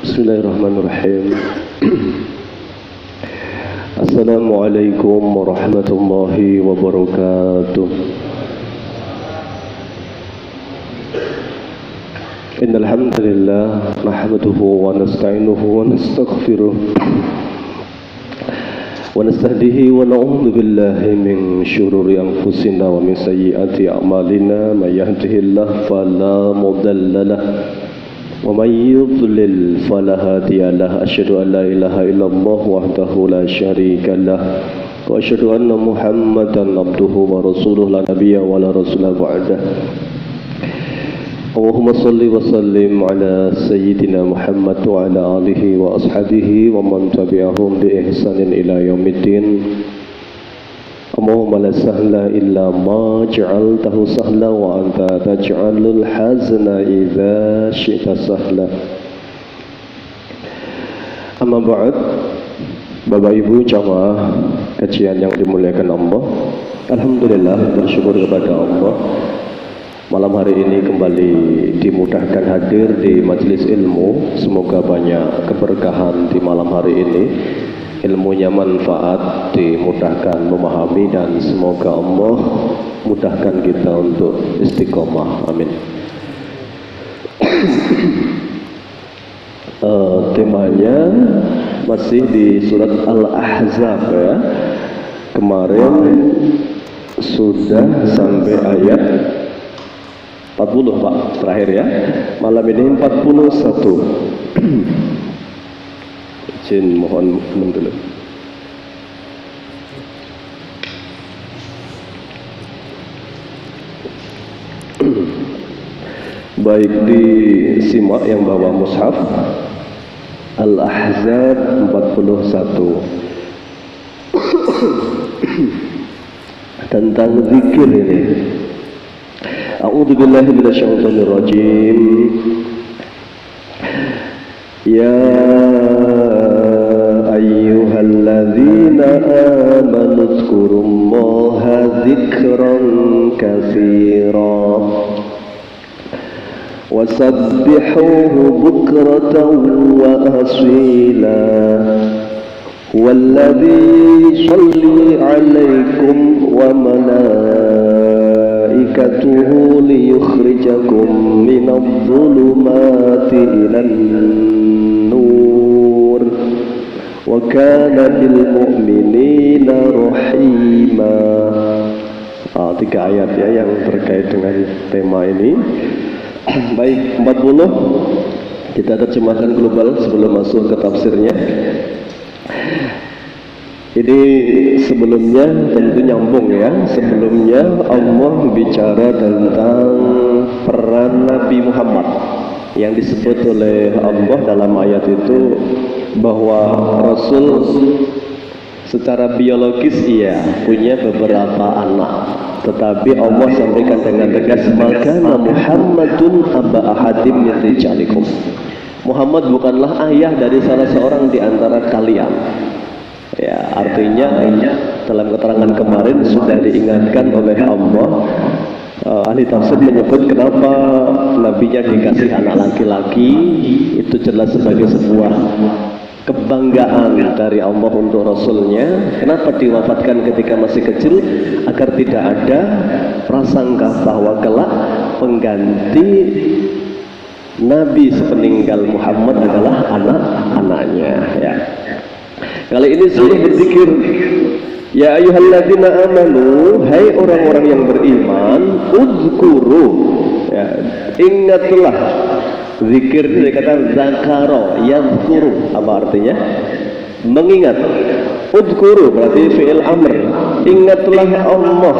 Bismillahirrahmanirrahim. Assalamualaikum warahmatullahi wabarakatuh. Innal hamdalillah nahmaduhu wa nasta'inuhu wa nastaghfiruh wa nastahdihi wa na'udzu billahi min syururi anfusina wa min sayyiati a'malina may yahdihillahu fala mudilla lahu ومن يضلل فلا هادي له أشهد أن لا إله إلا الله وحده لا شريك له وأشهد أن محمدا عبده ورسوله لا نبي ولا رسول بعده اللهم صل وسلم على سيدنا محمد وعلى آله وأصحابه ومن تبعهم بإحسان إلى يوم الدين اللهم لا سهل إلا ما جعلته سهلا وأنت تجعل الحزن إذا شئت سهلا. Amma ba'd, Bapak Ibu jamaah kajian yang dimuliakan Allah, alhamdulillah bersyukur kepada Allah. Malam hari ini kembali dimudahkan hadir di majelis ilmu. Semoga banyak keberkahan di malam hari ini. Ilmunya manfaat, dimudahkan memahami, dan semoga Allah mudahkan kita untuk istiqomah. Amin. Temanya masih di surat Al-Ahzab ya. Kemarin sudah sampai ayat 40 Pak, terakhir ya. Malam ini 41. Izin mohon dulu. Baik, disimak yang bawa mushaf Al-Ahzab 41 tentang zikir ini. A'udzubillahi minasyaitonirrajim. Ya ayyuhalladzina amanu dzkurullaha dzikran katsiran wasabbihuhu bukratan wa asila walladzi yusalli 'alaikum wa malaikatuhu liyukhrijakum minadh-dhulumati ilan nur wa kana bil mu'minina rahima. Tiga ayat ya yang terkait dengan tema ini. Baik, 40 kita terjemahkan global sebelum masuk ke tafsirnya. Ini sebelumnya tentu nyambung ya. Sebelumnya Allah bicara tentang peran Nabi Muhammad yang disebut oleh Allah dalam ayat itu bahwa Rasul secara biologis iya punya beberapa anak, tetapi Allah sampaikan dengan tegas, maka Muhammadun aba ahadim min rijalikum. Muhammad bukanlah ayah dari salah seorang di antara kalian. Ya, artinya dalam keterangan kemarin sudah diingatkan oleh Allah. Ahli tafsir menyebut kenapa nabinya dikasih anak laki-laki, itu jelas sebagai sebuah kebanggaan dari Allah untuk Rasulnya. Kenapa diwafatkan ketika masih kecil? Agar tidak ada prasangka bahwa kelak pengganti Nabi sepeninggal Muhammad adalah anak-anaknya ya. Kali ini suruh berzikir. Ya ayyuhalladzina amanu, hai orang-orang yang beriman, udzkuru ya, ingatlah. Zikir dari kata zakaro, yadhkuru, apa artinya? Mengingat. Udhkuru berarti fi'il amr. Ingatlah Allah.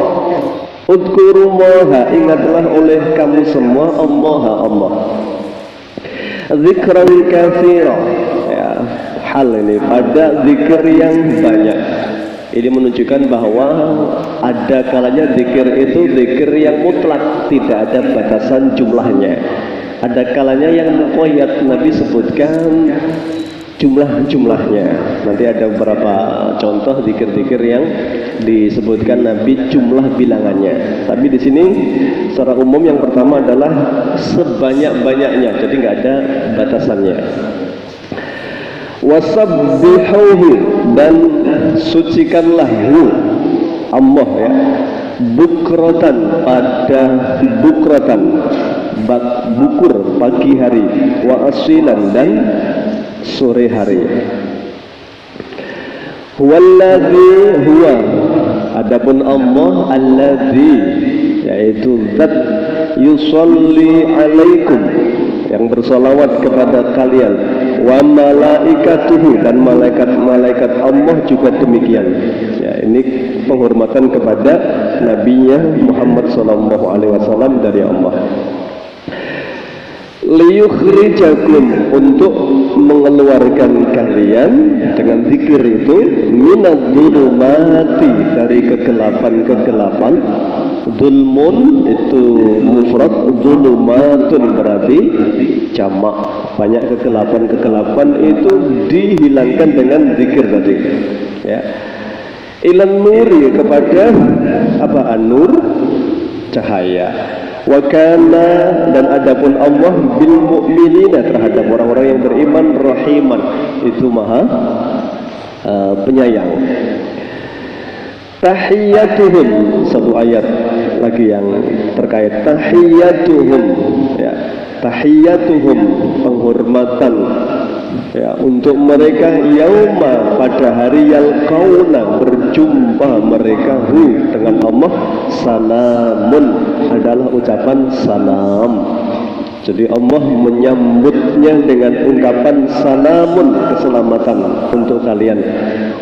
Udhkuru maha, ingatlah oleh kamu semua Allah. Zikran katsira. Ya, hal ini pada zikir yang banyak. Ini menunjukkan bahwa ada kalanya zikir itu zikir yang mutlak, tidak ada batasan jumlahnya. Ada kalanya yang muqayyad, Nabi sebutkan jumlah-jumlahnya. Nanti ada beberapa contoh zikir-zikir yang disebutkan Nabi jumlah bilangannya. Tapi di sini secara umum yang pertama adalah sebanyak-banyaknya, jadi nggak ada batasannya. Wasabbihuhu, dan sucikanlah hu Allah ya, bukratan pada bukratan bukur pagi hari, wa asilan dan sore hari. Huwallazi huwa, adapun Allah alladzi, yaitu zat yusolli alaikum, yang bersolawat kepada kalian, wa malaikatuhu, dan malaikat-malaikat Allah juga demikian. Ya, ini penghormatan kepada nabinya Muhammad SAW dari Allah. Liyukhrijakum, untuk mengeluarkan kalian dengan zikir itu, minadz-dzulumati, dari kegelapan-kegelapan. Zulmun itu mufrad, dzulumatun berarti jamak, banyak kegelapan-kegelapan itu dihilangkan dengan zikir tadi ya. Ilan nuri, kepada apa? An-nur, cahaya. Wa kana, dan adapun Allah bil mu'minina, terhadap orang-orang yang beriman, rahiman, itu maha penyayang. Tahiyyatuhum, satu ayat lagi yang terkait tahiyyatuhum ya. Tahiyyatuhum, penghormatan ya untuk mereka, yauma, pada hari yalqauna, berjumpa mereka hu dengan Allah, salamun, adalah ucapan salam. Jadi Allah menyambutnya dengan ungkapan salamun, keselamatan untuk kalian.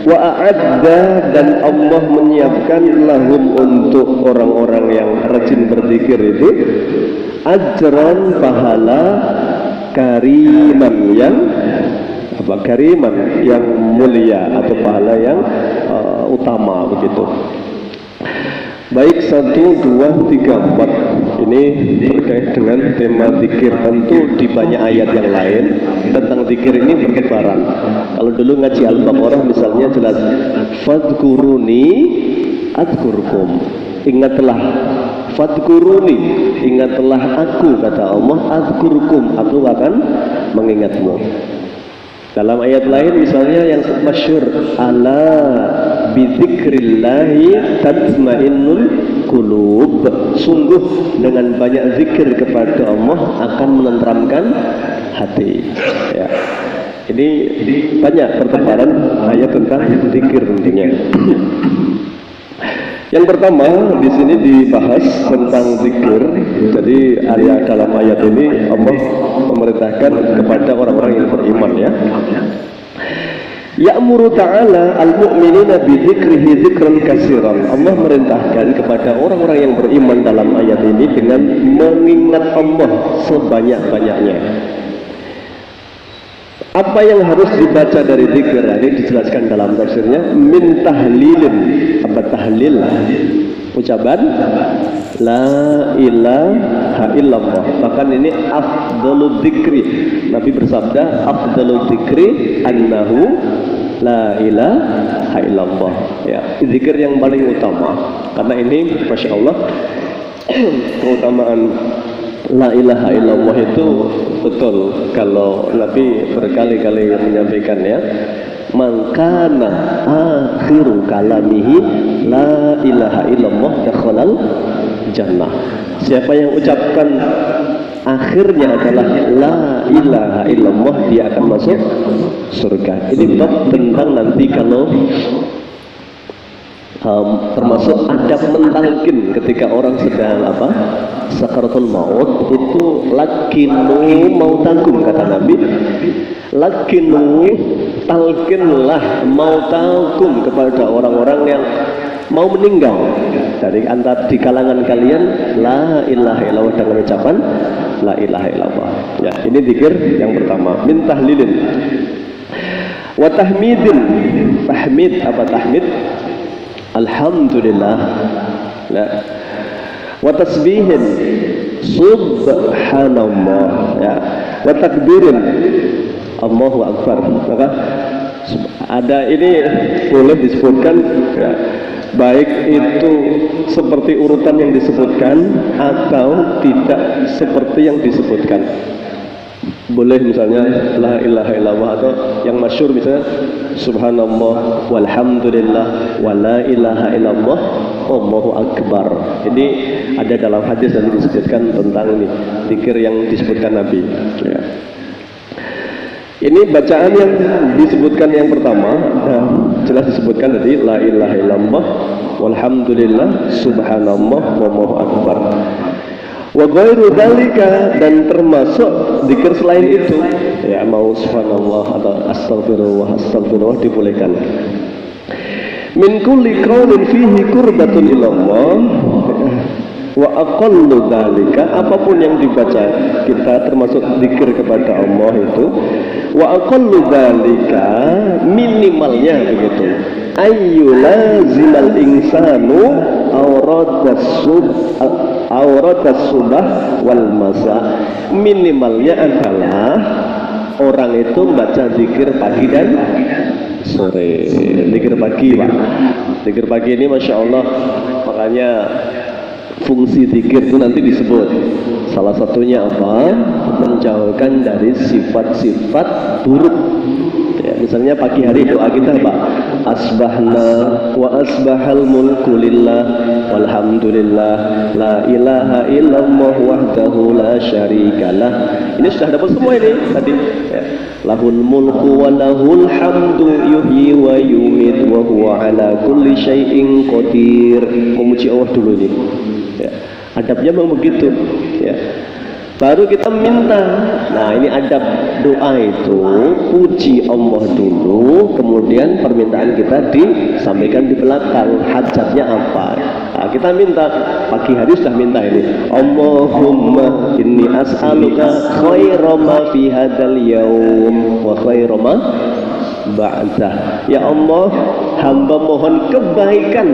Wa a'adda, dan Allah menyiapkan lahum, untuk orang-orang yang rajin berzikir itu, ajran, pahala, kariman, yang apa? Kariman, yang mulia, atau pahala yang utama begitu. Baik, 1, 2, 3, 4 ini terkait dengan tema zikir. Tentu di banyak ayat yang lain tentang zikir ini bertebaran. Kalau dulu ngaji Al-Baqarah misalnya jelas, fadkuruni adkurkum, ingatlah, fadkuruni, ingatlah aku, kata Allah, adkurkum, aku akan mengingatmu. Dalam ayat lain misalnya yang masyhur, ala bizikrillahi tatmainnul qulub, sungguh dengan banyak zikir kepada Allah akan menenteramkan hati ya. Ini banyak pertebaran ayat tentang zikir tentunya. Yang pertama di sini dibahas tentang zikir. Jadi dalam ayat ini Allah memerintahkan kepada orang-orang yang beriman ya. Ya'muru ta'ala al-mu'minina bi dzikrihi dzikran katsiran. Allah merintahkan kepada orang-orang yang beriman dalam ayat ini dengan mengingat Allah sebanyak-banyaknya. Apa yang harus dibaca dari zikir? Ini dijelaskan dalam tafsirnya, min tahlilin. Apa tahlil? Ucapan la ilaha illallah. Bahkan ini afdalul dzikri. Nabi bersabda, afdalul dzikri annahu la ilaha illallah. Ya, zikir yang paling utama. Karena ini Masya Allah keutamaan la ilaha illallah itu betul. Kalau Nabi berkali-kali menyampaikan ya, mangkana akhiru kalamihi la ilaha illallah dakhalal jannah. Siapa yang ucapkan akhirnya adalah la ilaha illallah, dia akan masuk surga. Ini bab tentang nanti kalau termasuk adab mentalkin ketika orang sedang apa? Sakaratul maut, itu lakinu mautakum, kata Nabi, lakinu, talkinlah mautakum kepada orang-orang yang mau meninggal dari antara di kalangan kalian, la ilaha illallah, dengan ucapan la ilaha illallah ya. Ini zikir yang pertama, min tahlilin wa tahmidin. Tahmid, apa tahmid? Alhamdulillah ya. Wa tasbihin, subhanallah ya. Wa takbirin, Allahu akbar. Maka ada ini boleh disebutkan ya, baik itu seperti urutan yang disebutkan atau tidak seperti yang disebutkan. boleh misalnya la ilaha illallah, atau yang masyhur misalnya subhanallah walhamdulillah wa la ilaha illallah Allahu akbar. Ini ada dalam hadis yang disebutkan tentang ini zikir yang disebutkan Nabi ya. Ini bacaan yang disebutkan yang pertama, jelas disebutkan tadi la ilaha illallah walhamdulillah subhanallah wallahu akbar. Wa ghairu dzalika, dan termasuk zikir selain itu ya, mau subhanallah atau astagfirullah dibolehkan. Min kulli qaulin fihi qurbatun ilallah wa aqallu dzalika, apapun yang dibaca kita termasuk zikir kepada Allah itu, wa aqallu dzalika, minimalnya begitu, ayyulazimal insanu auratas subah wal masa, minimalnya adalah orang itu membaca zikir pagi dan sore. Zikir pagi Pak, zikir pagi ini Masya Allah, makanya fungsi zikir itu nanti disebut salah satunya apa, menjauhkan dari sifat-sifat buruk ya. Misalnya pagi hari doa kita Pak, asbahna wa asbahal mulku lillah walhamdulillah la ilaha illallah wahdahu la syarikalah. Ini sudah dapat semua ini tadi ya. Lahul mulku wa lahul hamdu yuhyi wa yumit wa huwa ala kulli syai'in qadir. Memuji Allah dulu ini ya. Adabnya memang begitu ya. Baru kita minta. Nah ini adab doa itu, puji Allah dulu, kemudian permintaan kita disampaikan di belakang, hajatnya apa. Nah, kita minta, pagi hari sudah minta ini, Allahumma inni as'aluka khaira ma fi hadzal yaum wa khaira ma ba'dah. Ya Allah, hamba mohon kebaikan,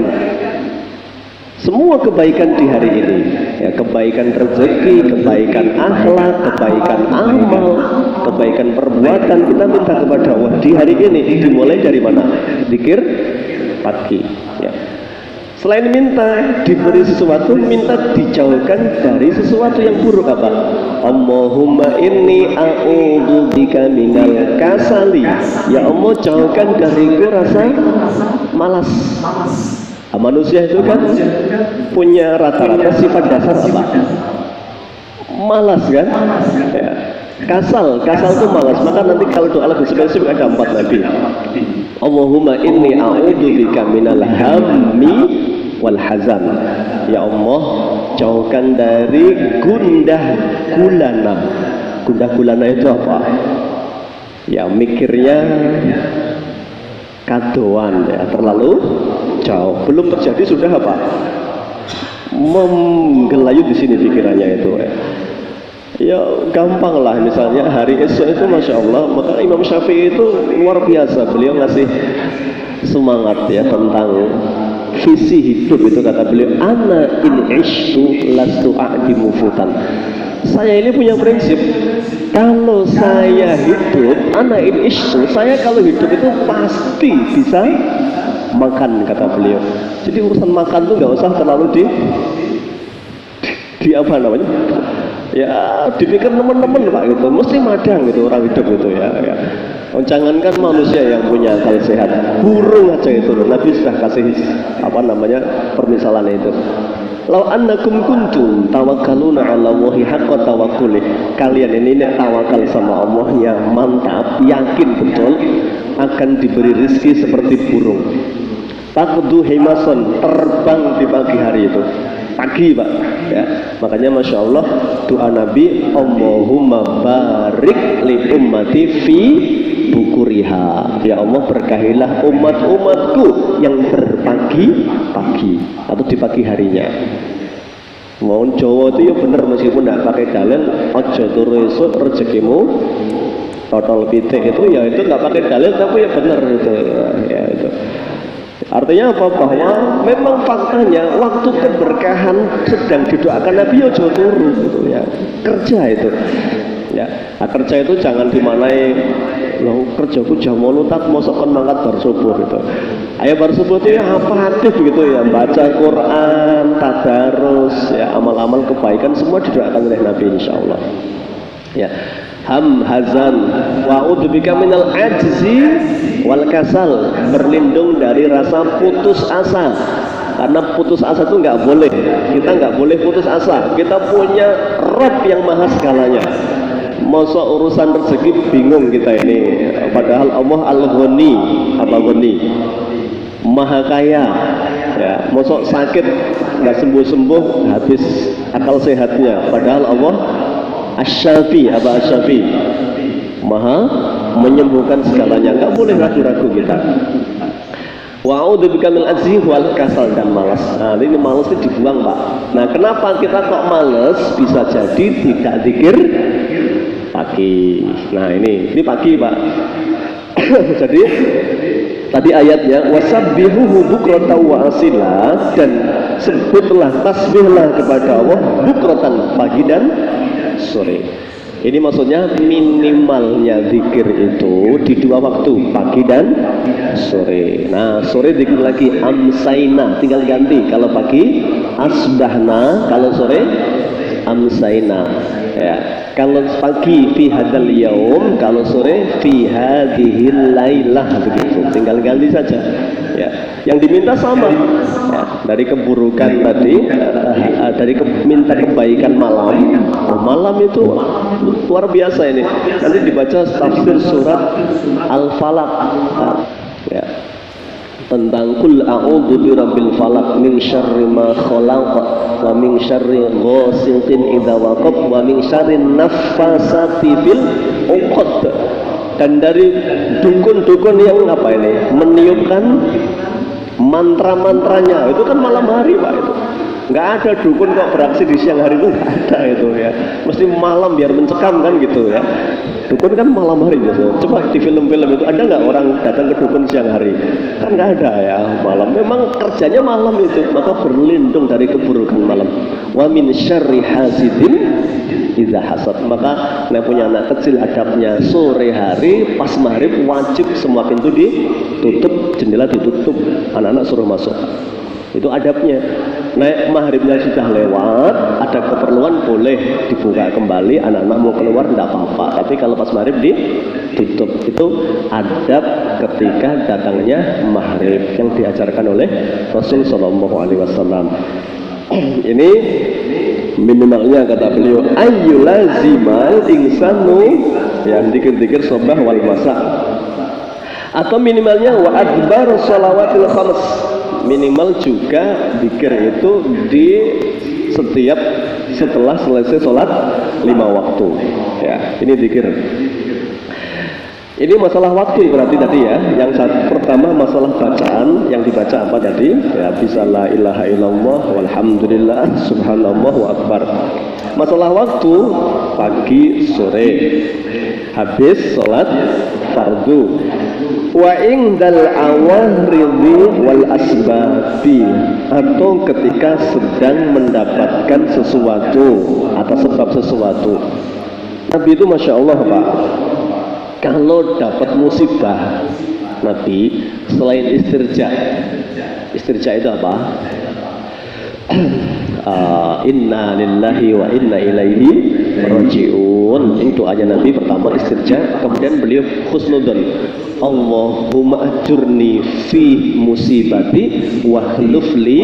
semua kebaikan di hari ini ya, kebaikan rezeki, kebaikan akhlak, kebaikan amal, kebaikan perbuatan, kita minta kepada Allah di hari ini. Dimulai dari mana? Zikir pagi ya. Selain minta diberi sesuatu, minta dijauhkan dari sesuatu yang buruk apa? Allahumma inni a'udzubika minal kasali. Ya Allah, jauhkan dariku rasa malas. Manusia itu kan punya rata-rata sifat dasar apa? Malas kan? Ya. Kasal itu malas. Maka nanti kalau doa lebih spesifik ada 4 lagi. Allahumma inni a'udzubika minal hammi wal hazan. Ya Allah, jauhkan dari gundah gulana. Gundah gulana itu apa? Ya mikirnya kadoan ya, terlalu jauh, belum terjadi sudah apa? Menggelayut di sini pikirannya itu ya. Ya gampang lah, misalnya hari esok itu Masya Allah, maka Imam Syafi'i itu luar biasa, beliau ngasih semangat ya tentang visi hidup itu. Kata beliau, ana in ishtu lastu a'dimu futan. Saya ini punya prinsip, kalau saya hidup, ana in ishtu, saya kalau hidup itu pasti bisa makan, kata beliau. Jadi urusan makan tuh nggak usah terlalu di apa namanya ya, dipikir teman-teman Pak gitu, mesti madang gitu orang hidup gitu ya. Jangankan manusia yang punya akal sehat, burung aja itu loh, Nabi sudah kasih apa namanya permisalan itu. Lau annakum kuntum tawakkaluna 'ala Allahi haqqa tawakkuli. Kalian ini tawakal sama Allah yang mantap, yakin betul akan diberi rezeki seperti burung. Taqdu himason, terbang di pagi hari itu. Pagi Pak ya. Makanya Masya Allah doa Nabi, Allahumma barik li ummati fi bukuriha. Ya Allah, berkahilah umat-umatku yang berpagi-pagi atau di pagi harinya. Mohon Jawa itu ya bener, meskipun tidak pakai dalil, ojo turu esuk rezekimu total pitik itu ya, itu nggak pakai dalil tapi ya bener itu ya itu. Artinya apa? Bahwa memang faktanya waktu keberkahan sedang didoakan Nabi ojo turu gitu ya. Kerja itu ya. Nah, kerja itu jangan dimanai loh, kerjaku jam 8 tak mosok kon mangkat bar subuh gitu. Ayo bar subuh itu ya apa aktif gitu ya, baca Quran, tadarus ya, amal-amal kebaikan semua didoakan oleh Nabi insyaallah. Ya. hamhazan. Wa a'udzubika minal ajzi wal kasal, berlindung dari rasa putus asa. Karena putus asa itu nggak boleh, kita nggak boleh putus asa. Kita punya Rabb yang maha segalanya. Masa urusan rezeki bingung kita ini, padahal Allah al-Ghani, apa Ghani, maha kaya ya. Masa sakit nggak sembuh-sembuh, habis akal sehatnya, padahal Allah Asy-Syafi, apa Asy-Syafi, maha menyembuhkan segalanya. Nggak boleh ragu-ragu kita. Wa a'udzubika minal ajzi wal kasal, dan malas. Nah, ini malas itu dibuang, Pak. Nah, kenapa kita kok malas? Bisa jadi tidak zikir pagi. Nah, ini pagi, Pak. Jadi tadi ayatnya wasabbihuhu bukratan wa asila, dan sebutlah, tasbihlah kepada Allah bukratan, pagi dan sore. Ini maksudnya minimalnya zikir itu di dua waktu, pagi dan sore. Nah, sore zikir lagi amsaina, tinggal ganti. Kalau pagi asbahna, kalau sore amsaina. Ya, kalau pagi fi hadzal yaum, kalau sore fi hadhil lailah, begitu. Tinggal ganti saja. Ya, yang diminta sama. Ya, dari keburukan tadi, dari minta kebaikan malam. Malam itu luar biasa ini. Nanti dibaca tafsir surat Al-Falaq. Ya. Tentang kul a'udzu birabbil falaq min syarri ma khalaq wa min syarri ghasiqin idza waqab wa min syarri naffasati fil 'uqad. Dan dari dukun-dukun yang apa ini, meniupkan mantra-mantranya, itu kan malam hari, Pak. Itu nggak ada dukun kok beraksi di siang hari, itu nggak ada itu ya. Mesti malam biar mencekam kan gitu ya. Dukun kan malam hari biasanya. Coba di film-film itu ada nggak orang datang ke dukun siang hari? Kan nggak ada ya, malam. Memang kerjanya malam itu, maka berlindung dari keburukan malam. Wa min syarri hasidin idza hasad. Maka yang punya anak kecil adabnya sore hari pas maghrib wajib semua pintu ditutup, jendela ditutup, anak-anak suruh masuk. Itu adabnya. Naik maghribnya sudah lewat, ada keperluan boleh dibuka kembali, anak-anak mau keluar tidak apa-apa. Tapi kalau pas maghrib ditutup. Itu adab ketika datangnya maghrib yang diajarkan oleh Rasul Shallallahu Alaihi Wasallam. Ini minimalnya kata beliau, ayyulazimal insanu, yang dikir-dikir sobah wal masa. Atau minimalnya wa adbar shalawatil khams. Minimal juga zikir itu di setiap setelah selesai sholat 5 waktu. Ya, ini zikir. Ini masalah waktu berarti tadi ya. Yang pertama masalah bacaan, yang dibaca apa tadi? Ya, bisa la ilaha illallah walhamdulillah subhanallah wa akbar. Masalah waktu pagi sore habis sholat fardu. Wa indal awarridhi wal asbabi, atau ketika sedang mendapatkan sesuatu atau sebab sesuatu. Nabi itu Masya Allah, Pak, kalau dapat musibah, Nabi selain istirja itu apa? Inna lillahi wa inna ilaihi raji'un. Ini doanya Nabi pertama istirja, kemudian beliau husnudzon, Allahumma ajurni fi musibati wa hlufli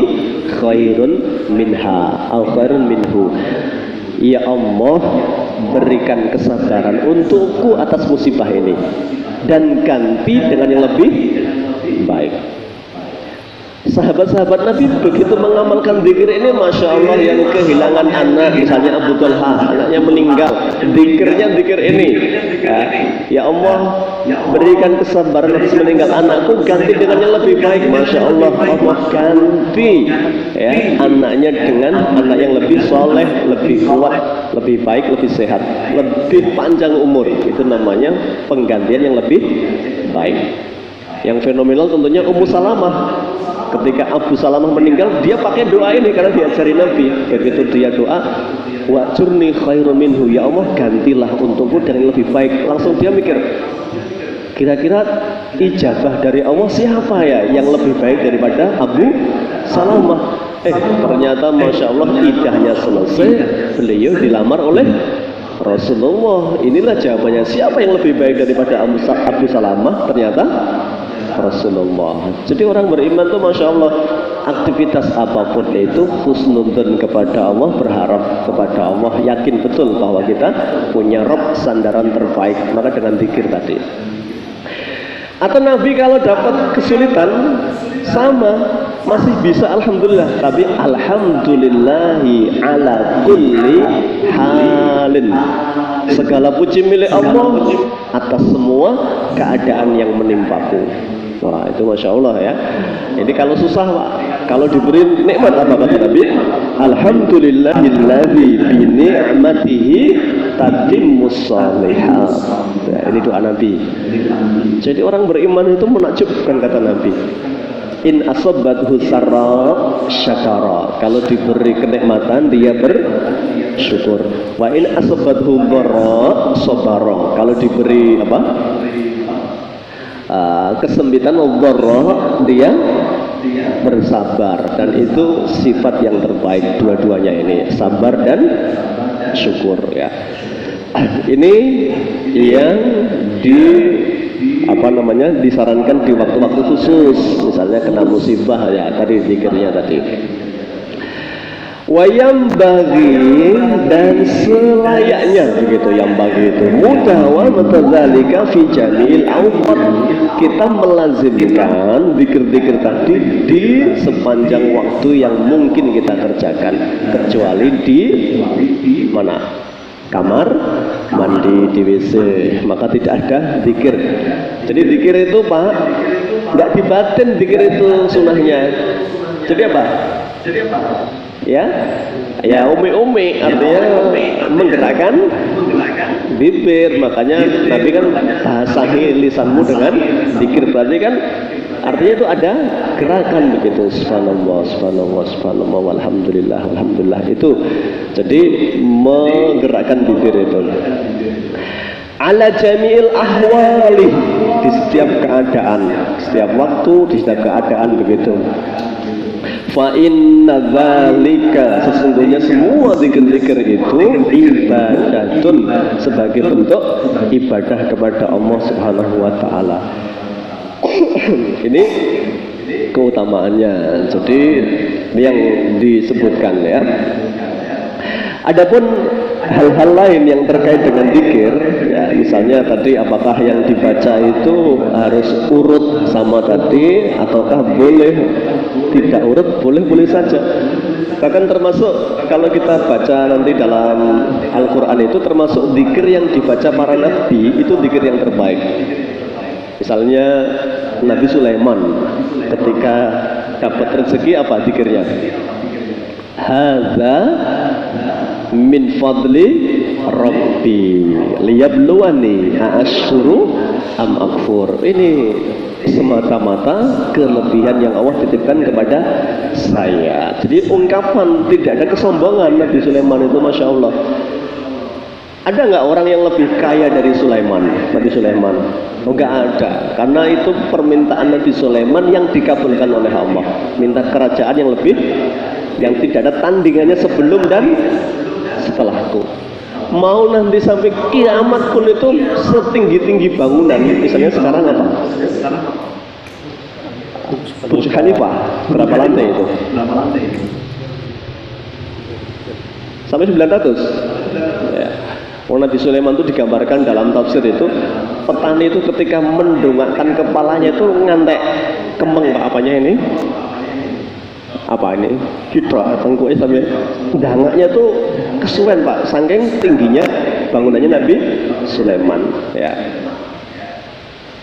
khairun minha au khairun minhu. Ya Allah, berikan kesabaran untukku atas musibah ini dan ganti dengan yang lebih baik. Sahabat-sahabat Nabi begitu mengamalkan zikir ini, Masya Allah, yang kehilangan anak, misalnya Abu Talha, anaknya meninggal, zikirnya zikir ini. Ya Allah, berikan kesabaran atas meninggal anakku, ganti dengan yang lebih baik. Masya Allah, Allah ganti ya anaknya dengan anak yang lebih soleh, lebih kuat, lebih baik, lebih sehat, lebih panjang umur. Itu namanya penggantian yang lebih baik. Yang fenomenal tentunya Ummu Salamah. Ketika Abu Salamah meninggal, dia pakai doa ini karena diajari Nabi. Begitu dia doa, wa jurni khairu minhu, ya Allah gantilah untukku dengan yang lebih baik. Langsung dia mikir, kira-kira ijabah dari Allah siapa ya yang lebih baik daripada Abu Salamah? Ternyata Masya Allah idahnya selesai, beliau dilamar oleh Rasulullah. Inilah jawabannya. Siapa yang lebih baik daripada Abu Salamah? Ternyata Rasulullah. Jadi orang beriman tuh Masya Allah, aktivitas apapun itu husnudzon kepada Allah, berharap kepada Allah, yakin betul bahwa kita punya Rabb, sandaran terbaik. Maka dengan zikir tadi. Atau Nabi kalau dapat kesulitan sama masih bisa alhamdulillah, tapi alhamdulillahi ala kulli halin, segala puji milik Allah atas semua keadaan yang menimpaku. Wah, itu Masya Allah ya. Ini kalau susah Pak, kalau diberi nikmat apa kata Nabi? Alhamdulillahilladzi bi ni'matihi tatimmus shalihat. Ya, ini doa Nabi. Jadi orang beriman itu menakjubkan kata Nabi. In asabathu sarra syakara. Kalau diberi kenikmatan dia bersyukur. Wa in asabathu dharra sabara. Kalau diberi apa? Kesempitan dharra dia bersabar, dan itu sifat yang terbaik dua-duanya ini, sabar dan syukur ya. Ini yang disarankan di waktu-waktu khusus, misalnya kena musibah ya, tadi zikirnya tadi. Wayam bagi, dan selayaknya begitu yang bagi itu mudah wa matadzalika fi jamil awqat, kita melazimkan zikir-zikir tadi di sepanjang waktu yang mungkin kita kerjakan, kecuali di mana? Kamar mandi, di WC, maka tidak ada zikir. Jadi zikir itu Pak, nggak dibatin zikir itu sunahnya. Jadi apa? Ya umi artinya menggerakkan bibir. Makanya Nabi kan basahi lisanmu dengan zikir, berarti kan artinya itu ada gerakan begitu. Subhanallah, subhanallah, subhanallah, walhamdulillah, alhamdulillah, itu jadi menggerakkan bibir itu. Ala jami'il ahwali, di setiap keadaan, setiap waktu, di setiap keadaan begitu. Fa inna dzalika, sesungguhnya semua zikir-zikir itu ibadatun, sebagai bentuk ibadah kepada Allah Subhanahu wa taala. Ini keutamaannya. Jadi yang disebutkan ya. Adapun hal-hal lain yang terkait dengan zikir, ya misalnya tadi apakah yang dibaca itu harus urut sama tadi, ataukah boleh tidak urut, boleh saja. Bahkan termasuk kalau kita baca nanti dalam Al-Quran itu termasuk zikir yang dibaca para nabi, itu zikir yang terbaik. Misalnya Nabi Sulaiman ketika dapat rezeki apa zikirnya? Hadza min fadli rabbi liyabluwani aashkuru am akfur. Ini semata-mata kelebihan yang Allah titipkan kepada saya. Jadi ungkapan, tidak ada kesombongan Nabi Sulaiman itu, Masya Allah. Ada nggak orang yang lebih kaya dari Nabi Sulaiman? Oh, nggak ada, karena itu permintaan Nabi Sulaiman yang dikabulkan oleh Allah. Minta kerajaan yang lebih, yang tidak ada tandingannya sebelum dan setelahku. Mau nanti sampai kiamat pun itu setinggi-tinggi bangunan. Misalnya sekarang apa? Burj Khalifah, berapa lantai itu? Sampai 900. Ya. Nabi Sulaiman itu digambarkan dalam tafsir itu, petani itu ketika mendongakkan kepalanya itu ngantek kembang apanya ini? Apa ini? Hidra, tengkuknya sampai dangaknya tuh kesuwen Pak, saking tingginya bangunannya Nabi Sulaiman ya.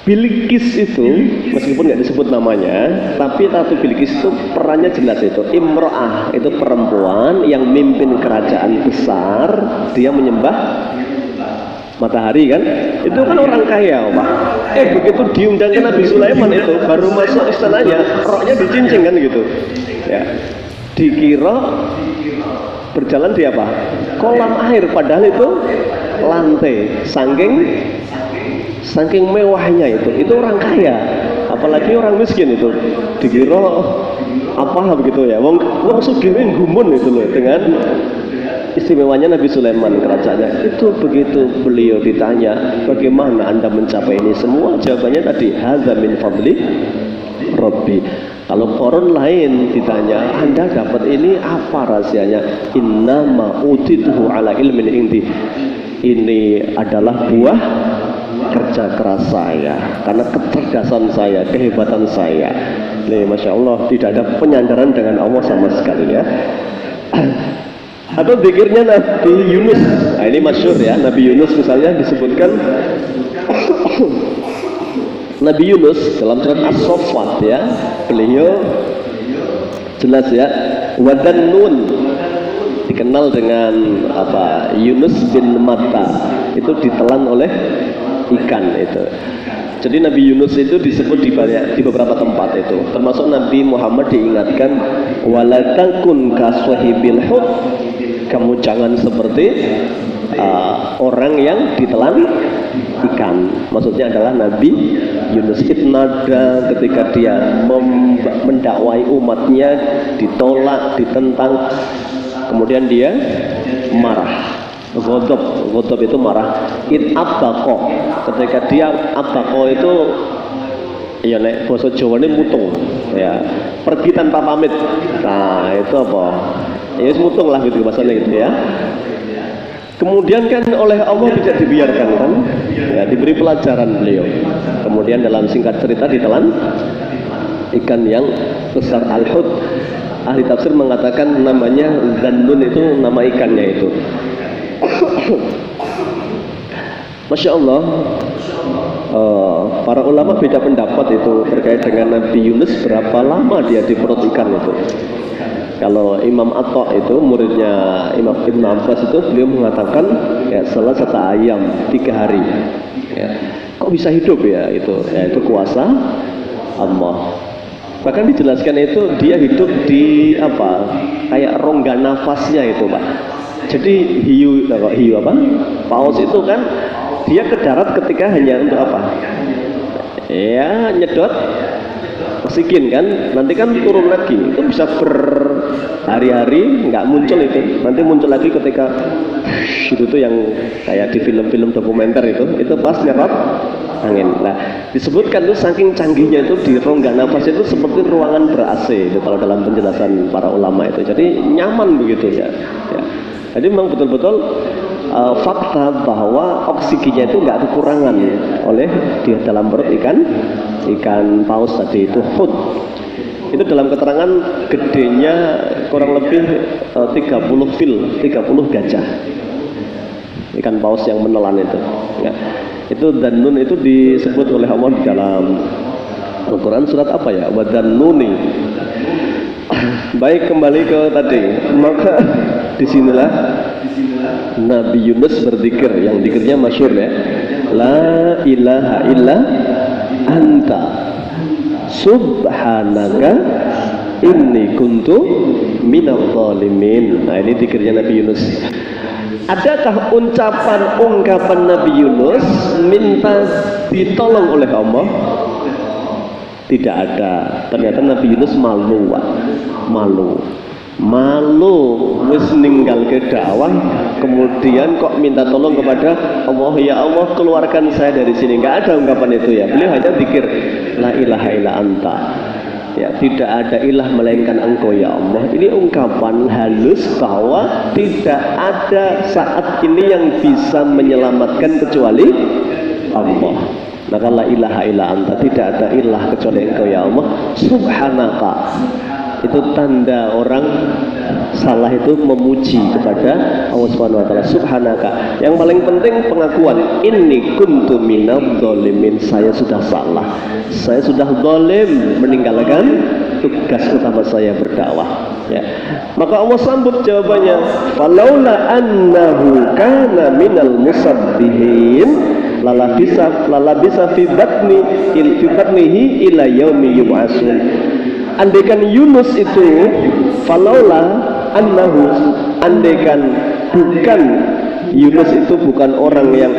Bilqis itu meskipun nggak disebut namanya, tapi Ratu Bilqis itu perannya jelas itu. Imro'ah itu perempuan yang mimpin kerajaan besar, dia menyembah matahari kan, itu kan orang kaya Pak. Begitu diundangkan Nabi Sulaiman itu baru masuk istananya, roknya dicincin kan gitu ya, dikira berjalan di apa? Kolam air, padahal itu lantai. Saking mewahnya itu orang kaya, apalagi orang miskin itu dikira apa begitu ya. Wong sugih gumun itu loh dengan istimewanya Nabi Sulaiman kerajaannya. Itu begitu beliau ditanya, bagaimana Anda mencapai ini semua? Jawabannya tadi, hadza min fadli Rabbi. Kalau koron lain ditanya, Anda dapat ini apa rahasianya? Innama utituhu ala ilmin indi. Ini adalah buah kerja keras saya, karena kecerdasan saya, kehebatan saya. Nih, Masya Allah, tidak ada penyandaran dengan Allah sama sekali ya. Atau zikirnya Nabi Yunus. Nah, ini masyhur ya, Nabi Yunus misalnya disebutkan Nabi Yunus dalam surat As-Saffat ya, beliau jelas ya, wadan nun, dikenal dengan apa, Yunus bin Matta, itu ditelan oleh ikan itu. Jadi Nabi Yunus itu disebut di beberapa tempat itu, termasuk Nabi Muhammad diingatkan wala takun kaswahibil hut, kamu jangan seperti orang yang ditelan ikan. Maksudnya adalah Nabi Yunus itnada, ketika dia mendakwai umatnya ditolak, ditentang, kemudian dia marah. Ghadab itu marah. Abako, ketika dia abako itu ya nek basa Jawane mutung ya, pergi tanpa pamit. Nah itu apa ya, mutung lah gitu bahasanya gitu ya. Kemudian kan oleh Allah tidak dibiarkan kan ya, diberi pelajaran beliau. Kemudian dalam singkat cerita ditelan ikan yang besar, al-hut. Ahli tafsir mengatakan namanya Zannun, itu nama ikannya itu. Masya Allah, para ulama beda pendapat itu terkait dengan Nabi Yunus, berapa lama dia di perut ikan itu. Kalau Imam Atta itu muridnya Imam Ibn Abbas itu, beliau mengatakan ya salah satu ayam 3 hari ya. Kok bisa hidup ya itu? Ya itu kuasa Allah. Bahkan dijelaskan itu dia hidup di apa, kayak rongga nafasnya itu Pak. Jadi hiu apa? Paus itu kan dia ke darat ketika hanya untuk apa? Ya nyedot oksigen kan, nanti kan turun lagi, itu bisa berhari-hari nggak muncul itu, nanti muncul lagi ketika itu tuh yang kayak di film-film dokumenter itu pas nyerap angin. Nah disebutkan tuh saking canggihnya itu di rongga nafas itu seperti ruangan ber-AC itu kalau dalam penjelasan para ulama itu, jadi nyaman begitu ya. Jadi memang betul-betul fakta bahwa oksigennya itu nggak kekurangan oleh di dalam perut ikan paus tadi itu hut. Itu dalam keterangan gedenya kurang lebih 30 fil, 30 gajah. Ikan paus yang menelan itu. Ya. Itu Dannun itu disebut oleh Allah di dalam Al-Quran surat apa ya? Wadannuni. Baik, kembali ke tadi. Maka disinilah Nabi Yunus berzikir, yang zikirnya masyhur ya, la ilaha illa anta subhanaka inni kuntu minadh dhalimin. Nah ini zikirnya Nabi Yunus. Adakah ungkapan Nabi Yunus minta ditolong oleh Allah? Tidak ada. Ternyata Nabi Yunus malu wis ninggal ke dakwah, kemudian kok minta tolong kepada Allah, ya Allah keluarkan saya dari sini. Nggak ada ungkapan itu ya, beliau hanya zikir la ilaha illa anta ya, tidak ada ilah melainkan engkau ya Allah. Ini ungkapan halus bahwa tidak ada saat ini yang bisa menyelamatkan kecuali Allah. Maka la ilaha illa anta, tidak ada ilah kecuali engkau ya Allah. Subhanaka, itu tanda orang salah itu memuji kepada Allah Subhanahu wa taala. Subhanaka. Yang paling penting pengakuan, inni kuntu minadh dhalimin, saya sudah salah. Saya sudah zalim meninggalkan tugas utama saya berdakwah. Ya. Maka Allah sambut jawabannya, falaula annahu kana minal musabbihin lala bisa fi batnihi ila yaumi yub'atsun. Andaikan Yunus itu falaula annahu, andaikan bukan Yunus itu bukan orang yang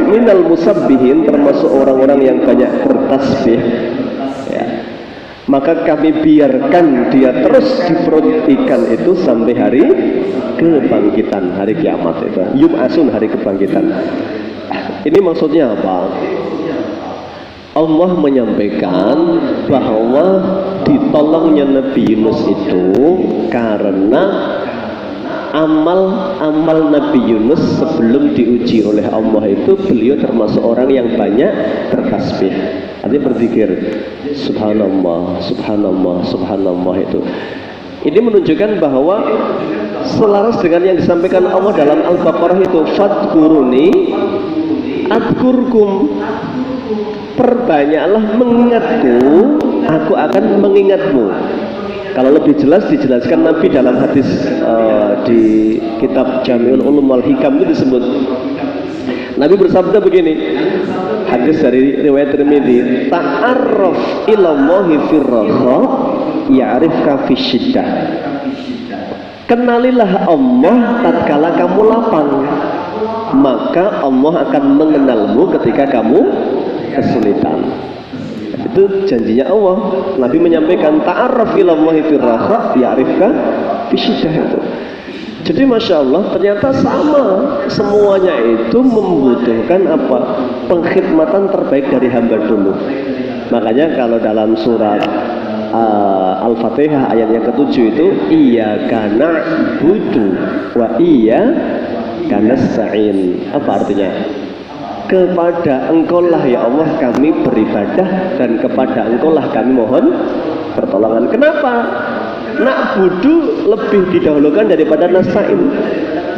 minal musabbihin, termasuk orang-orang yang banyak bertasbih ya. maka kami biarkan dia terus di perut ikan itu sampai hari kebangkitan, hari kiamat itu, yub'atsun, hari kebangkitan. Ini maksudnya apa? Allah menyampaikan bahwa ditolongnya Nabi Yunus itu karena amal Nabi Yunus sebelum diuji oleh Allah itu beliau termasuk orang yang banyak bertasbih, artinya berzikir subhanallah, subhanallah, subhanallah itu. Ini menunjukkan bahwa selaras dengan yang disampaikan Allah dalam Al-Baqarah itu, fadkuruni adkurkum, perbanyaklah mengingatku, aku akan mengingatmu. Kalau lebih jelas dijelaskan Nabi dalam hadis di kitab Jami'ul Ulum wal Hikam itu disebut, Nabi bersabda begini, hadis dari riwayat Tirmidzi, ta'arraf ilallahi firraha ya'rifka fisyiddah. Kenalilah Allah tatkala kamu lapang, maka Allah akan mengenalmu ketika kamu kesulitan. Itu janjinya Allah. Nabi menyampaikan ta'arraf ilallahi firraha ya'rifka fisyiddah itu. Jadi Masya Allah, ternyata sama, semuanya itu membutuhkan apa? Pengkhidmatan terbaik dari hamba dulu. Makanya kalau dalam surat Al-Fatihah ayat yang ke-7 itu, iyyaka na'budu wa iyyaka nasta'in. Apa artinya? Kepada Engkaulah ya Allah kami beribadah, dan kepada Engkaulah kami mohon pertolongan. Kenapa? Na'budu lebih didahulukan daripada nasta'in,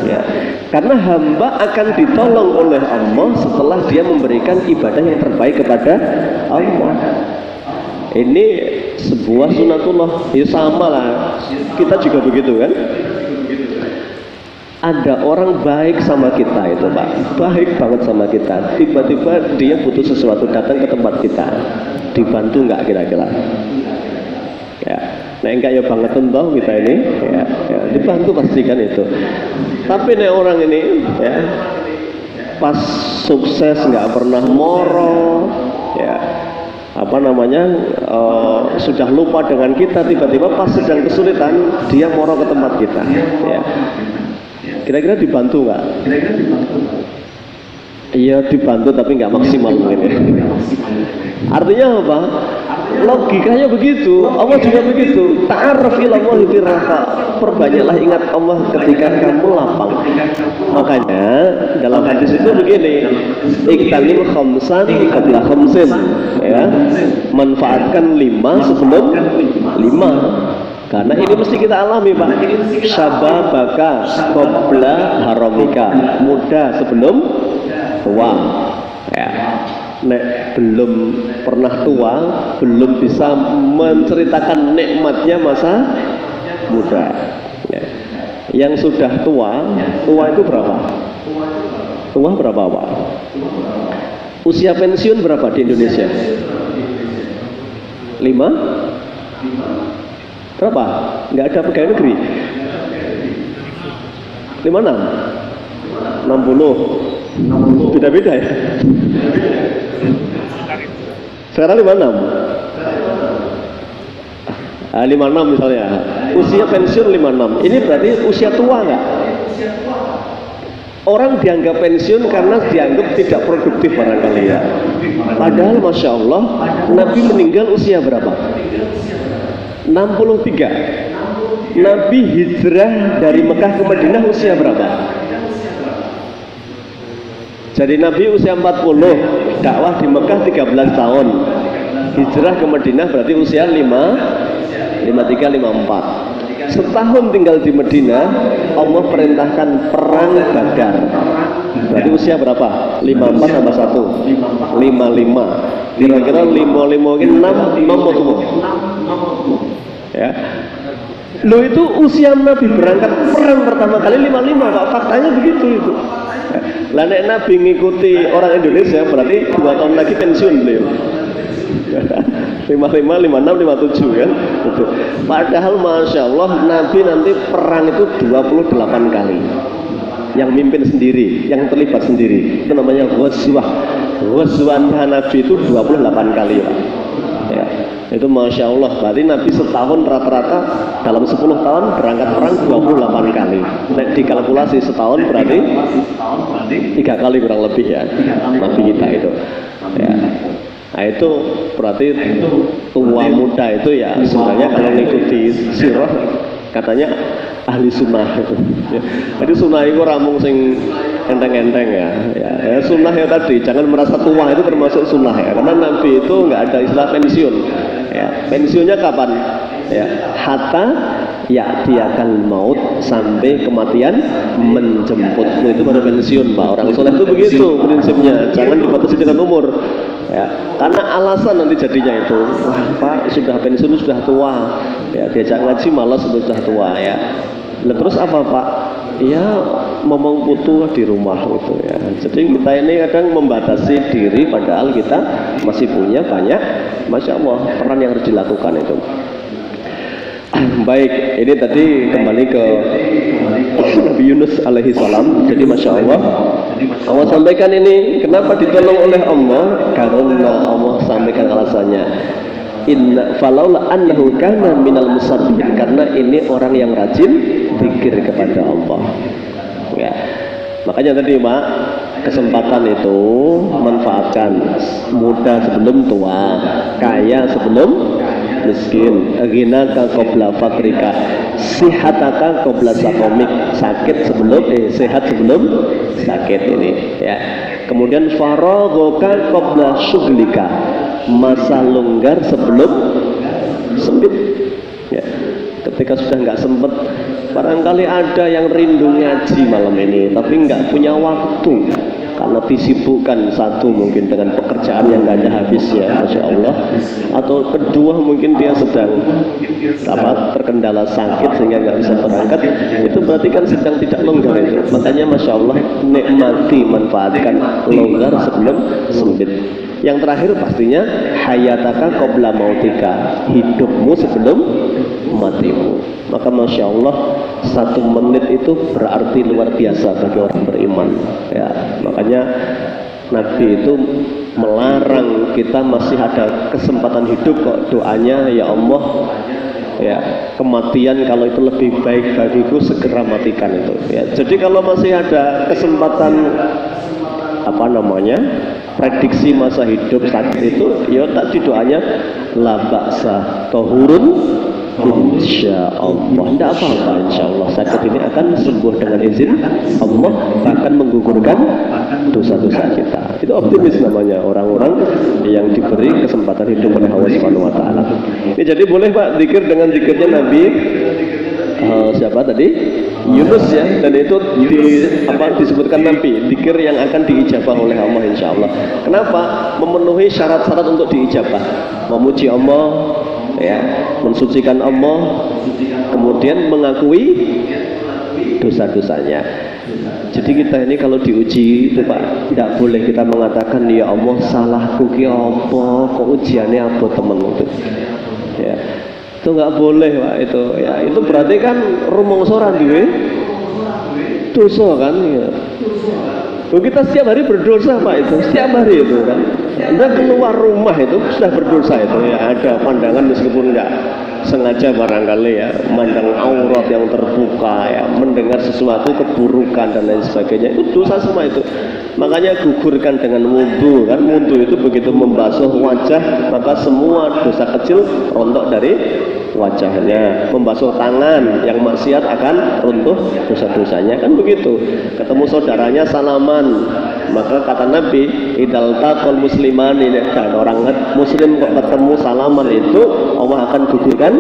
ya, karena hamba akan ditolong oleh Allah setelah dia memberikan ibadah yang terbaik kepada Allah. Ini sebuah sunatullah. Ya sama lah, kita juga begitu kan. Ada orang baik sama kita itu Pak, baik banget sama kita, tiba-tiba dia butuh sesuatu, datang ke tempat kita, dibantu nggak kira-kira? Ya, nah enggak ya banget toh kita ini, ya, dibantu pastikan itu. Tapi nih orang ini, ya, pas sukses nggak pernah moro, ya, apa namanya, sudah lupa dengan kita, tiba-tiba pas sedang kesulitan dia moro ke tempat kita, ya. Kira-kira dibantu nggak? Iya dibantu tapi nggak maksimal mungkin. Artinya apa? Logikanya begitu. Allah juga begitu. Ta'arraf ilallahi firraha, perbanyaklah ingat Allah ketika kamu lapang. Makanya dalam hadis itu begini, iktanim khamsan qabla khamsin, ya, manfaatkan 5 sebelum 5. Karena ini mesti kita alami Pak. Syababaka qabla haramika, muda sebelum tua, ya. Nek belum pernah tua, belum bisa menceritakan nikmatnya masa muda, ya. Yang sudah tua itu berapa? Tua berapa Pak? Usia pensiun berapa di Indonesia? 5? Berapa? Nggak ada pegawai negeri. 56? 60? Beda-beda ya? Sekarang 56? 56 misalnya. Usia pensiun 56. Ini berarti usia tua nggak? Orang dianggap pensiun karena dianggap tidak produktif barangkali ya. Padahal Masya Allah, Nabi meninggal usia berapa? 63. Nabi hijrah dari Mekah ke Madinah usia berapa? Jadi Nabi usia 40, dakwah di Mekah 13 tahun, hijrah ke Madinah berarti usia 53, 54. Setahun tinggal di Madinah, Allah perintahkan perang Badar. Berarti usia berapa? 54 tambah 1 55. Kira-kira 55 ini 6 ya. Lo itu usia Nabi berangkat perang pertama kali 55 Pak, faktanya begitu itu. Lah nek Nabi ngikuti orang Indonesia berarti 2 tahun lagi pensiun beliau. 55, 56, 57 kan gitu. Padahal Masya Allah Nabi nanti perang itu 28 kali, yang mimpin sendiri, yang terlibat sendiri, itu namanya ghazwah. Ghazwah Nabi itu 28 kali Pak. ya. Itu Masya Allah, berarti Nabi setahun rata-rata dalam 10 tahun berangkat perang 28 kali. Nah, dikalkulasi setahun berarti 3 kali kurang lebih ya Nabi kita itu ya. Nah itu berarti tua muda itu ya sebenarnya kalau mengikuti sirah katanya ahli sunnah itu ya. Jadi sunnah itu ramung sing enteng-enteng ya. Ya sunnah ya tadi, jangan merasa tua itu termasuk sunnah ya, karena Nabi itu nggak ada istilah pensiun ya. Pensiunnya kapan ya? Hatta ya diakan maut, sampai kematian menjemputmu, itu baru pensiun Pak. Orang soleh itu begitu prinsipnya, jangan dibatasi dengan umur ya, karena alasan nanti jadinya itu, wah Pak sudah pensiun sudah tua ya, diajak ngaji malas sudah tua ya. Lalu terus apa Pak? Ya ngomong putu di rumah gitu ya. Jadi kita ini kadang membatasi diri padahal kita masih punya banyak Masya Allah peran yang harus dilakukan itu. Baik, ini tadi kembali ke Nabi Yunus alaihi salam. Jadi Masya Allah, Allah sampaikan ini kenapa ditolong oleh Allah, karena Allah sampaikan alasannya. Inna falaula annahu kana minal musabbihin, karena ini orang yang rajin zikir kepada Allah ya. Makanya tadi Pak, kesempatan itu manfaatkan, muda sebelum tua, kaya sebelum miskin, ghinaka qabla fakrika, sihataka qabla sakomik, sakit sebelum sehat sebelum sakit ini ya. Kemudian faraghoka qabla syughlika, masa longgar sebelum sempit ya. Ketika sudah nggak sempet, barangkali ada yang rindu ngaji malam ini tapi nggak punya waktu karena disibukkan, satu mungkin dengan pekerjaan yang nggak ada habisnya Masya Allah, atau kedua mungkin dia sedang terkendala sakit sehingga nggak bisa berangkat, itu berarti kan sedang tidak longgar itu. Makanya Masya Allah, nikmati, manfaatkan longgar sebelum sempit. Yang terakhir pastinya hayataka qabla mautika, hidupmu sebelum matimu. Maka Masya Allah, 1 menit itu berarti luar biasa bagi orang beriman ya. Makanya Nabi itu melarang kita masih ada kesempatan hidup kok, doanya ya Allah ya, kematian kalau itu lebih baik bagiku segera matikan itu ya. Jadi kalau masih ada kesempatan prediksi masa hidup saat itu ya tadi doanya la ba'sa tahurun insya Allah, tidak apa-apa insya Allah, sakit ini akan sembuh dengan izin Allah, bahkan menggugurkan dosa-dosa kita. Itu optimis namanya orang-orang yang diberi kesempatan hidup oleh Allah Subhanahu wa taala. Ini jadi boleh Pak zikir dengan zikirnya Nabi siapa tadi? Yunus ya, dan itu disebutkan Nabi, zikir yang akan diijabah oleh Allah insya Allah. Kenapa? Memenuhi syarat-syarat untuk diijabah, memuji Allah ya, mensucikan Allah, kemudian mengakui dosa-dosanya. Jadi kita ini kalau diuji itu Pak, tidak boleh kita mengatakan ya Allah salahku ki apa, kok ujiannya apa temen itu ya. Itu nggak boleh Pak itu ya. Itu berarti kan rumangsa ora duwe dosa kan ya. Kita setiap hari berdosa Pak, itu setiap hari itu kan. Anda keluar rumah itu sudah berdosa itu ya. Ada pandangan meskipun enggak sengaja barangkali ya, memandang aurat yang terbuka ya, mendengar sesuatu keburukan dan lain sebagainya, itu dosa semua itu. Makanya gugurkan dengan wudu kan. Wudu itu begitu membasuh wajah, maka semua dosa kecil rontok dari wajahnya. Membasuh tangan, yang maksiat akan runtuh dosa-dosanya kan begitu. Ketemu saudaranya salaman, maka kata Nabi idal taqal muslimani, dan orang muslim kok ketemu salaman itu Allah akan gugurkan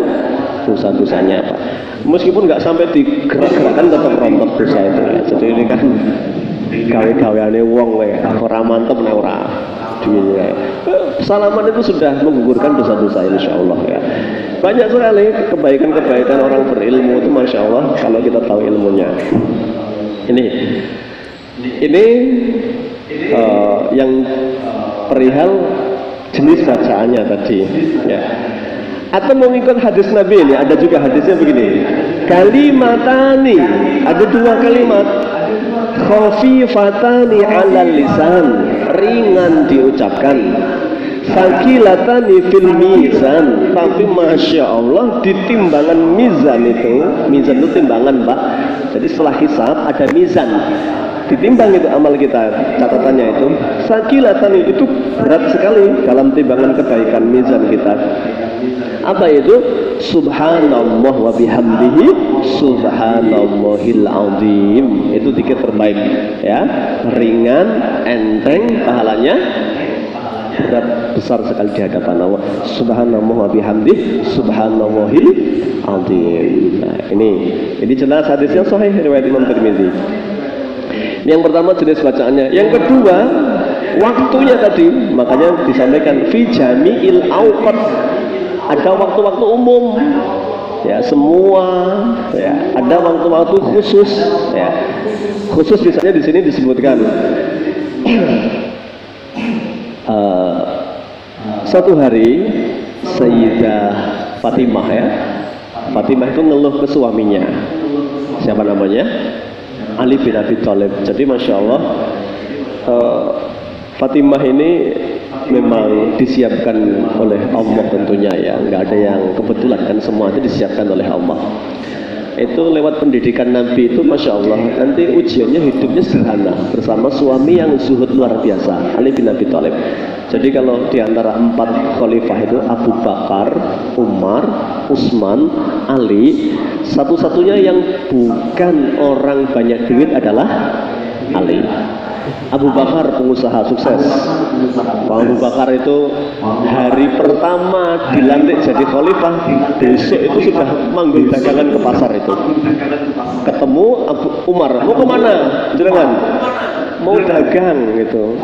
dosa-dosanya Pak. Meskipun nggak sampai digerak-gerakkan tetap rontok dosa itu ya. Jadi ini kan gawe-gaweane wong ya, ora mantep nek ora duwe. Salaman itu sudah menggugurkan dosa-dosa insyaallah ya. Banyak sekali kebaikan-kebaikan orang berilmu itu Masya Allah kalau kita tahu ilmunya. Ini yang perihal jenis bacaannya tadi ya. Atau mengikut hadis Nabi ini, ada juga hadisnya begini, kalimatani, ada 2 kalimat, khafifatani 'alal lisan, ringan diucapkan, Sakilatani fil mizan, tapi masya Allah di timbangan mizan itu timbangan Pak. Jadi setelah hisab ada mizan, ditimbang itu amal kita, catatannya itu sakilatani, itu berat sekali dalam timbangan kebaikan mizan kita. Apa itu? Subhanallah wa bihamdihi subhanallahil azim. Itu zikir terbaik ya, ringan, enteng, pahalanya berat, besar sekali di hadapan Allah. Subhanallah wa bihamdihi subhanallahil azim. Nah, ini jelas hadisnya sahih riwayat Imam Tirmidzi. Yang pertama jenis bacaannya. Yang kedua waktunya tadi, makanya disampaikan fi jami'il awqat, ada waktu-waktu umum ya, semua ya, ada waktu-waktu khusus ya. Khusus misalnya di sini disebutkan satu hari Sayyidah Fatimah ya, Fatimah itu ngeluh ke suaminya, siapa namanya? Ali bin Abi Thalib. Jadi masya Allah, Fatimah ini memang disiapkan oleh Allah tentunya ya, nggak ada yang kebetulan kan, semua itu disiapkan oleh Allah. Itu lewat pendidikan Nabi itu masya Allah, nanti ujiannya hidupnya sederhana bersama suami yang zuhud luar biasa, Ali bin Abi Thalib. Jadi kalau diantara 4 khalifah itu Abu Bakar, Umar, Utsman, Ali, satu-satunya yang bukan orang banyak duit adalah Ali. Abu Bakar pengusaha sukses. Abu Bakar itu hari pertama dilantik jadi khalifah, besok itu sudah manggil dagangan ke pasar itu. Ketemu Abu Umar, mau kemana? Jenengan? Mau dagang gitu.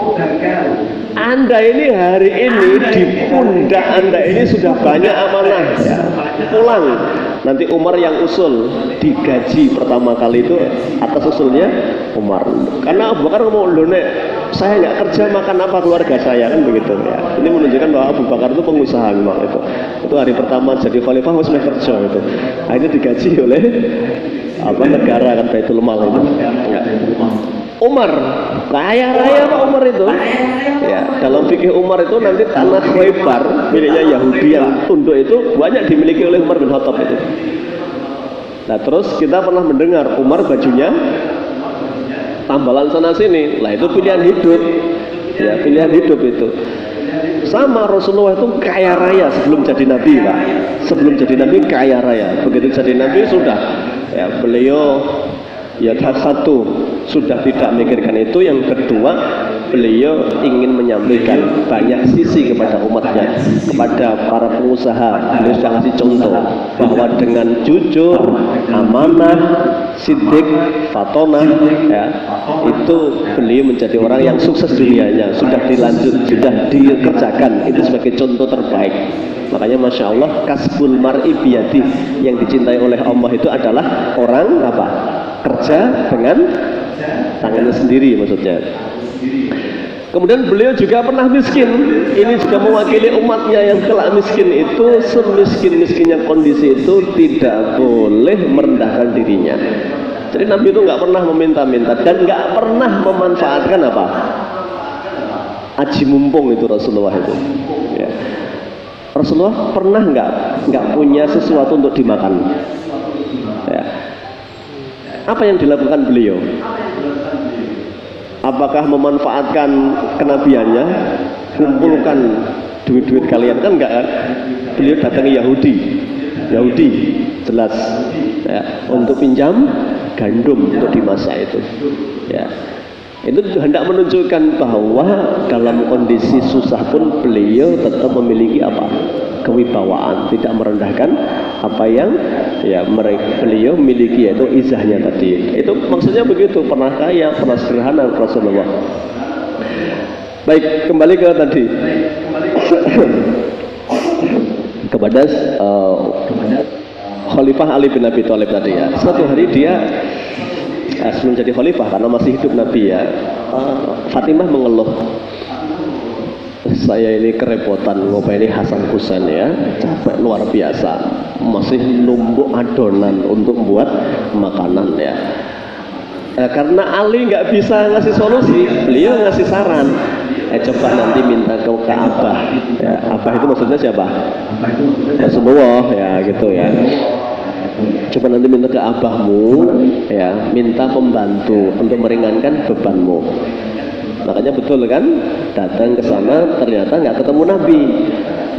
Anda ini hari ini di pundak Anda ini sudah banyak amanah ya. Pulang. Nanti Umar yang usul, digaji pertama kali itu atas usulnya Umar. Karena Abu Bakar ngomong, loh nek saya nggak kerja makan apa keluarga saya, kan begitu ya. Ini menunjukkan bahwa Abu Bakar itu pengusaha memang itu. Itu hari pertama jadi khalifah harus kerja itu. Akhirnya digaji oleh negara kan, Baitul Mal itu. Ya. Umar kaya raya Pak Umar itu ya. Dalam fikih Umar itu nanti tanah Khaybar miliknya Yahudi yang tunduk itu banyak dimiliki oleh Umar bin Khattab itu. Nah terus kita pernah mendengar Umar bajunya tambalan sana sini, lah itu pilihan hidup ya, pilihan hidup itu. Sama Rasulullah itu kaya raya sebelum jadi Nabi Pak, sebelum jadi Nabi kaya raya, begitu jadi Nabi sudah ya, beliau ya satu sudah tidak memikirkan itu, yang kedua beliau ingin menyampaikan banyak sisi kepada umatnya, kepada para pengusaha. Beliau sudah ngasih contoh bahwa dengan jujur, amanah, siddiq, fatonah ya, itu beliau menjadi orang yang sukses dunianya, sudah dikerjakan itu sebagai contoh terbaik. Makanya masya Allah, kasbul mar'i biyadi, yang dicintai oleh Allah itu adalah orang apa? Kerja dengan tangannya sendiri maksudnya. Kemudian beliau juga pernah miskin. Ini juga mewakili umatnya yang kelak miskin itu, semiskin-miskinnya kondisi itu tidak boleh merendahkan dirinya. Jadi Nabi itu nggak pernah meminta-minta dan nggak pernah memanfaatkan apa? Aji mumpung itu Rasulullah itu. Ya. Rasulullah pernah nggak punya sesuatu untuk dimakan. Ya. Apa yang dilakukan beliau? Apakah memanfaatkan kenabiannya, kumpulkan duit-duit kalian, kan enggak kan? Beliau datangi Yahudi jelas ya, untuk pinjam gandum untuk dimasak itu ya. Itu hendak menunjukkan bahwa dalam kondisi susah pun beliau tetap memiliki apa? Kewibawaan, tidak merendahkan apa yang ya beliau miliki, yaitu izahnya tadi. Itu maksudnya begitu, pernah kaya, pernah sederhana Rasulullah. Baik, kembali ke tadi kepada Khalifah Ali bin Abi Thalib tadi ya. Suatu hari dia sebelum jadi khalifah, karena masih hidup Nabi ya, Fatimah mengeluh, saya ini kerepotan ngopeni Hasan Husain ya, capek luar biasa, masih numbuk adonan untuk buat makanan ya. Karena Ali nggak bisa ngasih solusi, beliau ngasih saran. coba nanti minta ke Abah. Ya, Abah itu maksudnya siapa? Rasulullah ya gitu ya. Coba nanti minta ke abahmu, ya, minta pembantu untuk meringankan bebanmu. Makanya betul kan, datang ke sana ternyata nggak ketemu Nabi.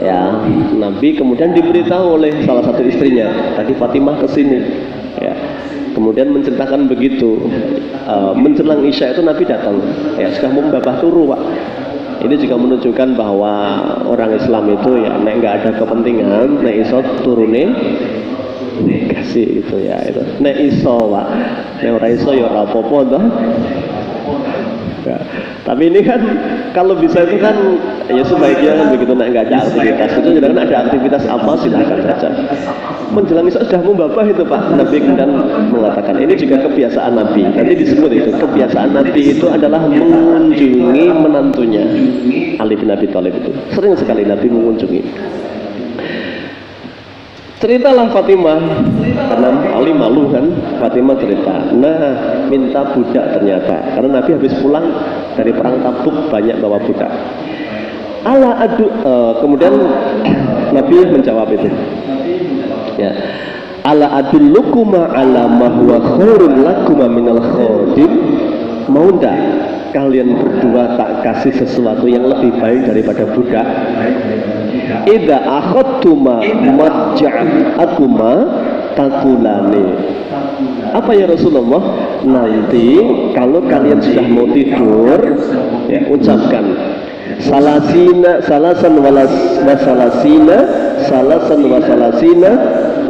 Ya, Nabi kemudian diberitahu oleh salah satu istrinya, tadi Fatimah kesini. Ya, kemudian menceritakan begitu. Menjelang Isya itu Nabi datang. Ya, sudah membabah turu, Pak. Ini juga menunjukkan bahwa orang Islam itu ya, nek nggak ada kepentingan, nek iso turune kasih itu ya itu. Nek iso, Pak. Nek ora iso ya ora apa-apa toh. Ya. Tapi ini kan kalau bisa itu kan ya sebaiknya kan begitu, nek nggak ada aktivitas itu jangan ada aktivitas apa silahkan saja. Menjelang Isya sudah membabah itu Pak. Nabi kemudian mengatakan ini juga kebiasaan Nabi. Nanti disebut itu kebiasaan Nabi itu adalah mengunjungi menantunya Ali bin Abi Thalib itu. Sering sekali Nabi mengunjungi. Ceritalah Fatimah, karena Ali malu kan, Fatimah cerita, nah minta budak ternyata, karena Nabi habis pulang dari perang Tabuk banyak bawa budak. Kemudian Nabi menjawab itu, ya, ala adullukuma ala ma huwa khairun lakuma minal khadim, mau ndak kalian berdua tak kasih sesuatu yang lebih baik daripada budak? Idza akhadtuma marja'akuma takulani. Apa ya Rasulullah? Nanti kalau kalian sudah mau tidur, ya ucapkan salasan wasalasina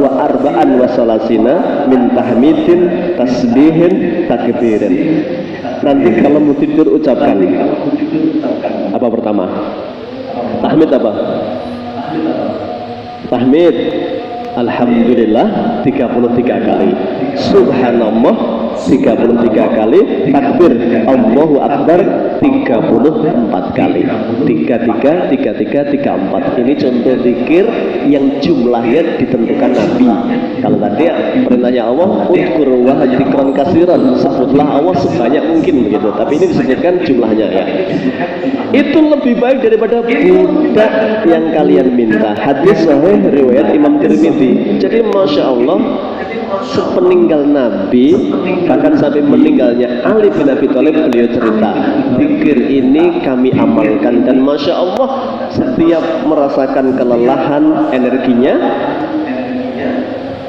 wa arba'an wasalasina min tahmidin tasbihin takbirin. Nanti kalau mau tidur ucapkan apa pertama? Tahmid apa? Tahmid Alhamdulillah 33 kali, Subhanallah 33 kali, takbir Allahu Akbar 34 kali. 33, 33, 34. Ini contoh zikir yang jumlahnya ditentukan Nabi. Kalau tadi perintahnya Allah, udkur wa dzikran katsiran, sebutlah Allah sebanyak mungkin begitu. Tapi ini disebutkan jumlahnya ya. Itu lebih baik daripada budak yang kalian minta. Hadis sahih riwayat Imam Tirmidzi. Jadi Masya Allah, sepeninggal Nabi, bahkan sampai meninggalnya Ali bin Abi Thalib, beliau cerita, zikir ini kami amalkan dan Masya Allah setiap merasakan kelelahan energinya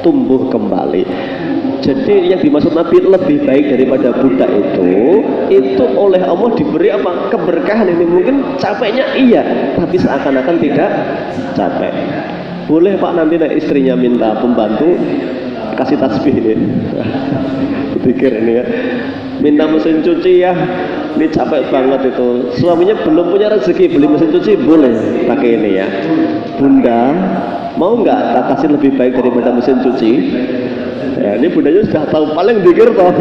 tumbuh kembali. Jadi yang dimaksud Nabi lebih baik daripada budak itu oleh Allah diberi apa? Keberkahan. Ini mungkin capeknya iya, tapi seakan-akan tidak capek. Boleh Pak nanti istrinya minta pembantu kasih tasbih ini. Pikir ini ya. Minta mesin cuci ya. Ini capek banget itu. Suaminya belum punya rezeki beli mesin cuci, boleh pakai ini ya. Bunda, mau nggak tak kasih lebih baik daripada mesin cuci? Ya, ini bundanya sudah tahu paling pikir toh.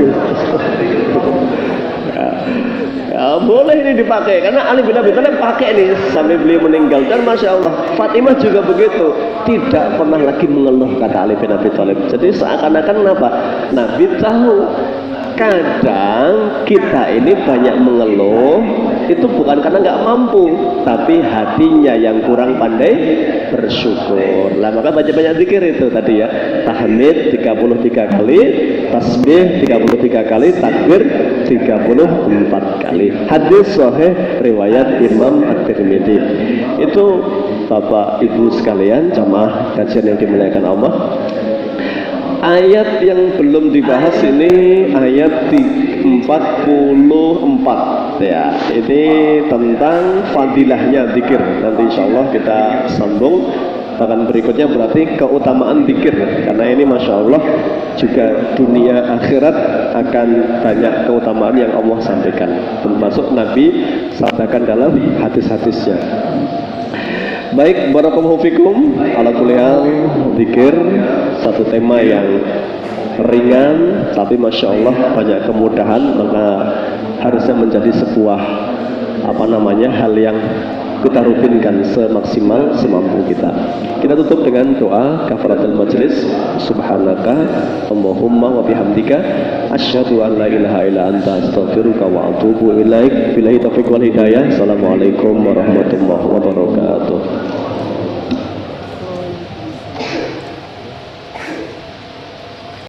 Ya, boleh ini dipakai karena Ali bin Abi Thalib pakai nih sampai beliau meninggal. Dan Masya Allah Fatimah juga begitu, tidak pernah lagi mengeluh kata Ali bin Abi Thalib. Jadi seakan-akan apa? Nabi tahu kadang kita ini banyak mengeluh itu bukan karena nggak mampu, tapi hatinya yang kurang pandai bersyukur. Lah maka banyak-banyak zikir itu tadi ya. Tahmid 33 kali, tasbih 33 kali, takbir 34 kali. Hadis sahih riwayat Imam At-Tirmidzi. Itu Bapak Ibu sekalian, jamaah kajian yang dimuliakan Allah. Ayat yang belum dibahas ini ayat 44 ya. Ini tentang fadilahnya zikir. Nanti insya Allah kita sambung. Bahkan berikutnya berarti keutamaan zikir. Karena ini Masya Allah juga dunia akhirat akan banyak keutamaan yang Allah sampaikan. Termasuk Nabi sabdakan dalam hadis-hadisnya. Baik, barakallahu fikum. Ala kulli hal, zikir satu tema yang ringan tapi Masya Allah banyak kemudahan, maka harusnya menjadi sebuah hal yang kita rutinkan semaksimal semampu kita. Kita tutup dengan doa kafaratul majlis. Subhanaka Allahumma wa bihamdika asyhadu an la ilaha illa anta astaghfiruka wa atubu ilaik. Billahi taufiq wal hidayah. Assalamualaikum warahmatullahi wabarakatuh.